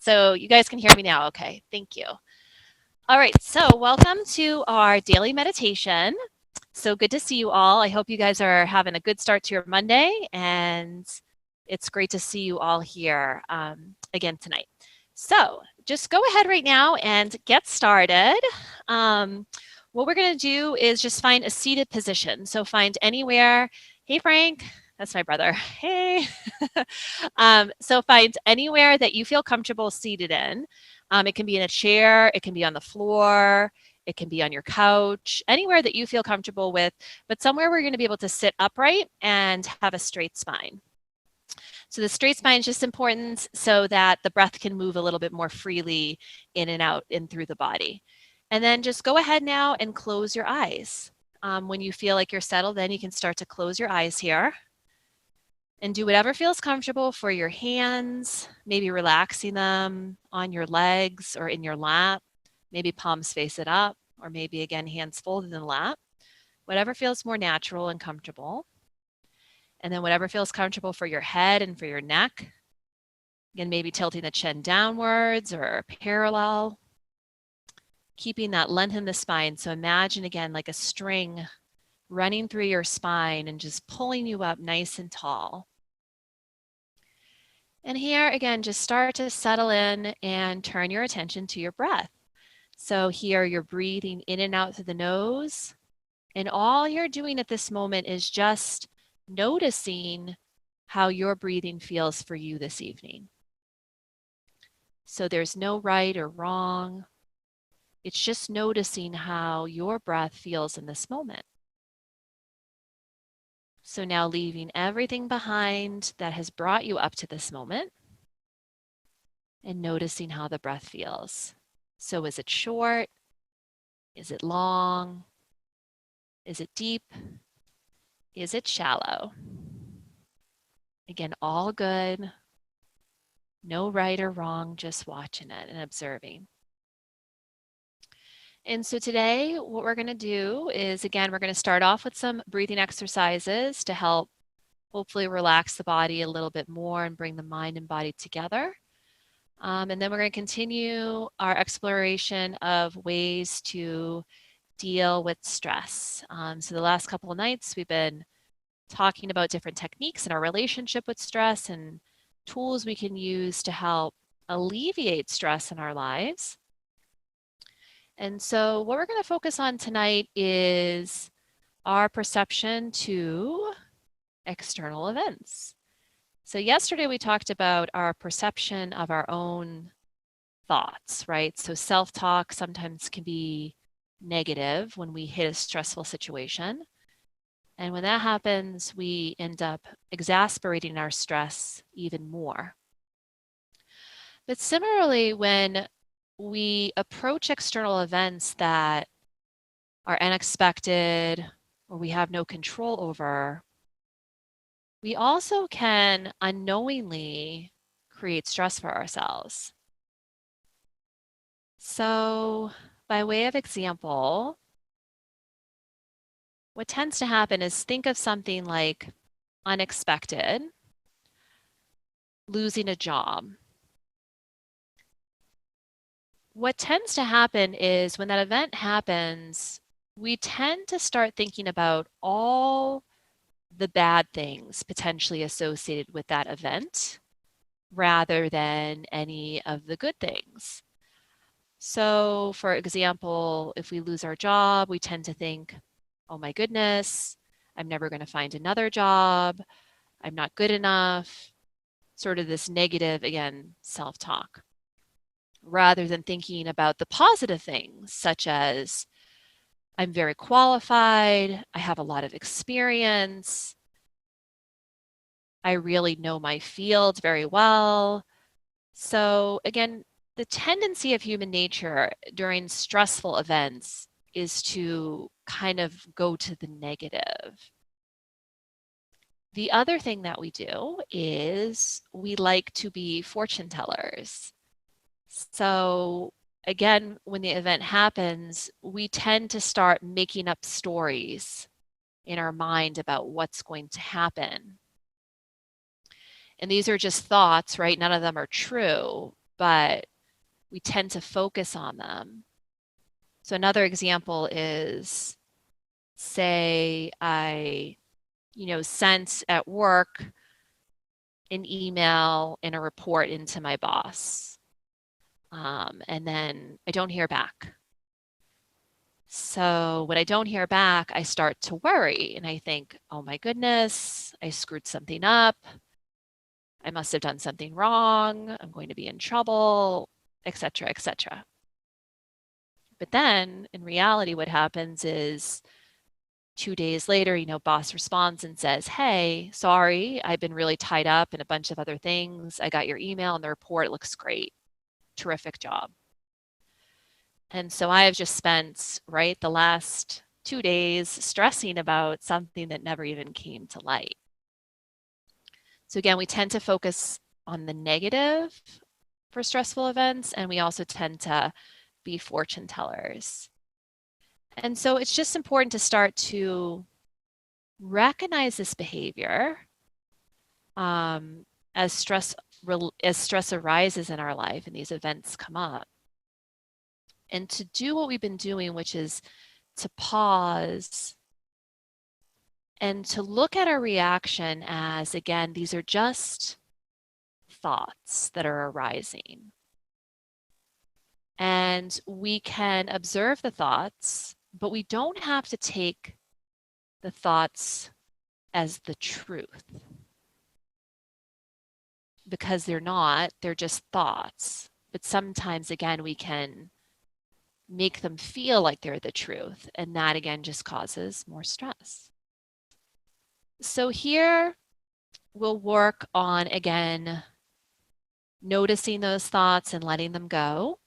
So you guys can hear me now. Okay, thank you. All right, so welcome to our daily meditation. So good to see you all. I hope you guys are having a good start to your Monday, and it's great to see you all here again tonight. So just go ahead right now and get started. What we're going to do is just find a seated position. So find anywhere. Hey, Frank. That's my brother. Hey. So find anywhere that you feel comfortable seated in. It can be in a chair, it can be on the floor, it can be on your couch, anywhere that you feel comfortable with, but somewhere we're going to be able to sit upright and have a straight spine. So the straight spine is just important so that the breath can move a little bit more freely in and out and through the body. And then just go ahead now and close your eyes. When you feel like you're settled, then you can start to close your eyes here. And do whatever feels comfortable for your hands, maybe relaxing them on your legs or in your lap, maybe palms face it up, or maybe again, hands folded in the lap. Whatever feels more natural and comfortable. And then whatever feels comfortable for your head and for your neck. Again, maybe tilting the chin downwards or parallel. Keeping that length in the spine. So imagine again like a string running through your spine and just pulling you up nice and tall. And here again, just start to settle in and turn your attention to your breath. So here you're breathing in and out through the nose. And all you're doing at this moment is just noticing how your breathing feels for you this evening. So there's no right or wrong. It's just noticing how your breath feels in this moment. So now leaving everything behind that has brought you up to this moment and noticing how the breath feels. So is it short? Is it long? Is it deep? Is it shallow? Again, all good. No right or wrong, just watching it and observing. And so today, what we're going to do is, again, we're going to start off with some breathing exercises to help hopefully relax the body a little bit more and bring the mind and body together. And then we're going to continue our exploration of ways to deal with stress. So the last couple of nights, we've been talking about different techniques in our relationship with stress and tools we can use to help alleviate stress in our lives. And so what we're going to focus on tonight is our perception to external events. So yesterday we talked about our perception of our own thoughts, right? So self-talk sometimes can be negative when we hit a stressful situation. And when that happens, we end up exasperating our stress even more. But similarly, when we approach external events that are unexpected or we have no control over, we also can unknowingly create stress for ourselves. So, by way of example, what tends to happen is think of something like unexpected, losing a job. What tends to happen is when that event happens, we tend to start thinking about all the bad things potentially associated with that event rather than any of the good things. So, for example, if we lose our job, we tend to think, oh my goodness, I'm never going to find another job. I'm not good enough. Sort of this negative, again, self-talk. Rather than thinking about the positive things, such as I'm very qualified, I have a lot of experience, I really know my field very well. So again, the tendency of human nature during stressful events is to kind of go to the negative. The other thing that we do is we like to be fortune tellers. So again, when the event happens, we tend to start making up stories in our mind about what's going to happen. And these are just thoughts, right? None of them are true. but we tend to focus on them. So another example is, say I, sent at work an email and a report into my boss. And then I don't hear back. So when I don't hear back, I start to worry and I think, oh my goodness, I screwed something up. I must have done something wrong. I'm going to be in trouble, etc., etc. But then in reality, what happens is 2 days later, boss responds and says, hey, sorry, I've been really tied up in a bunch of other things. I got your email and the report looks great. Terrific job. And so I have just spent, right, the last 2 days stressing about something that never even came to light. So again, we tend to focus on the negative for stressful events, and we also tend to be fortune tellers. And so it's just important to start to recognize this behavior as stress arises in our life and these events come up. And to do what we've been doing, which is to pause and to look at our reaction as, again, these are just thoughts that are arising. And we can observe the thoughts, but we don't have to take the thoughts as the truth, because they're just thoughts. But sometimes, again, we can make them feel like they're the truth. And that, again, just causes more stress. So here we'll work on, again, noticing those thoughts and letting them go.